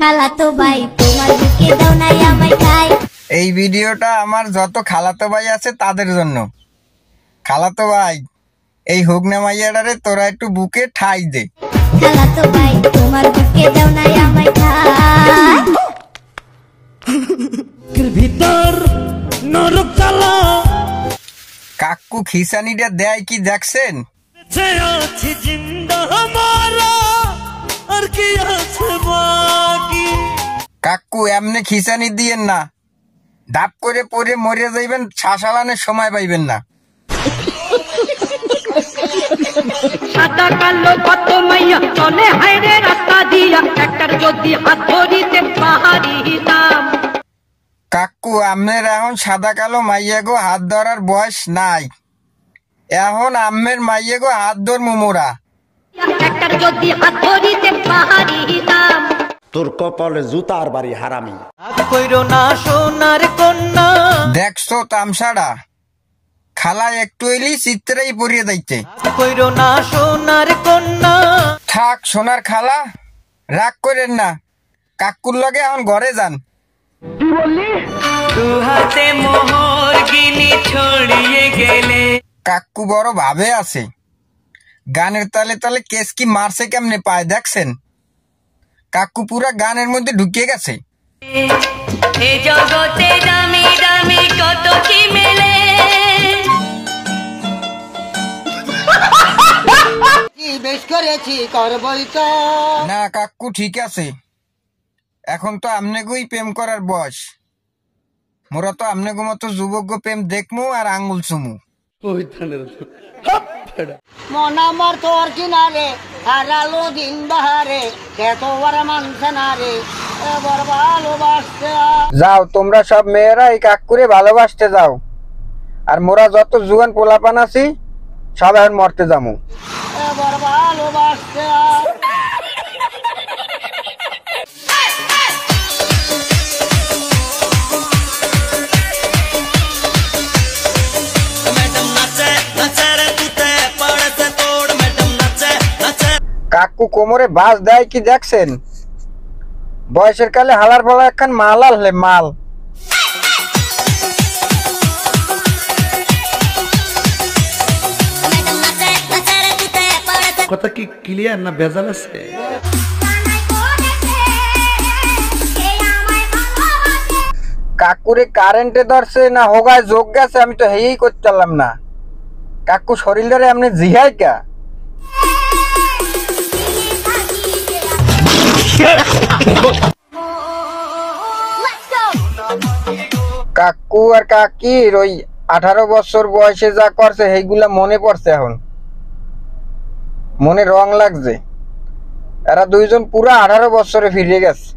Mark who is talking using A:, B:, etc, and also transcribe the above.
A: খালাতো ভাই তোমার বুকে দাও নাই আমায় খাই।
B: এই ভিডিওটা আমার যত খালাতো ভাই আছে তাদের জন্য। খালাতো ভাই, এই হুগনা মাইয়াটারে তোরা একটু বুকে ঠাই দে।
A: খালাতো ভাই তোমার বুকে দাও নাই আমায় খাই।
C: ভিতর নরক জ্বালা
B: কাকু খিসানিটা দেয় কি দেখছেন?
C: আছে জিন্দা মারা আর কি আছে বাকি।
B: কাকু এমনি খিসানি দিয়েন না, ধাপ করে পরে মরে যাইবেন, শ্বাসালানের সময় পাইবেন না।
D: সাদা কালো কত মাইয়া চলে হাইরে রাস্তা দিয়া, একটার যদি হাত ধরিতে পাহাড়িতাম।
B: কাকু আমের এখন সাদা কালো মাইয়া গো হাত ধরার বয়স নাই, এখন আমের মাইয়া গো হাত ধর মুমোরা।
D: একটার যদি হাত ধরিতে পাহাড়িতাম।
E: তোর কপালে জুতার বাড়ি হারামি।
C: কইরো না সোনার কন্যা,
B: দেখছো তামসাড়া, খালা একটু এলি চিত্রেই পরিয়ে যাইতে।
C: কইরো না সোনার কন্যা।
B: থাক সোনার খালা, রাগ করেন না, কাকুর লগে এখন ঘরে যান।
C: দু হাতে মোহর গিনি ছড়িয়ে গেলে।
B: কাকু বড় ভাবে আছে, গানের তালে তালে কেস কি মারছে কেমনে পায় দেখছেন? কাকু পুরা গানের মধ্যে ঢুকিয়ে গেছে।
D: এ জগতে দামি দামি কত কি মেলে।
F: বেশ করেছি করবই তো।
B: না কাকু ঠিক আছে, এখন তো আমনেগুই প্রেম করার বয়স, মোরা তো আমনেগো মতো যুবক প্রেম দেখমু আর আঙ্গুল চুমু।
F: মন আমার তোর কিনারে হারালো দিন বাহারে, এত বড় মানছে না রে এবার ভালোবাসতে।
B: যাও তোমরা সব মেয়েরা এই কাকুরে ভালোবাসতে যাও, আর মোরা যত জুয়ান পোলাপান আছি সব এখন মরতে যামু।
F: এবার ভালোবাসতে।
B: কাকু কোমরে বাস দেয় কি দেখছেন? বয়সের কালে হালার ফলা একখান মাল আনলে মাল।
E: কথা কি ক্লিয়ার না ভেজাল আছে?
B: কাকুরে কারেন্টে ধরছে না হোগায় যোগ গেছে, আমি তো হেই করতে পারলাম না। কাকু শরীরে এমনি জিহাই কা? কাকু আর কাকির ওই 18 বছর বয়সে যা করছে সেইগুলা মনে পড়ছে, এখন মনে রং লাগছে। এরা দুইজন পুরা 18 বছরে ফিরে গেছে।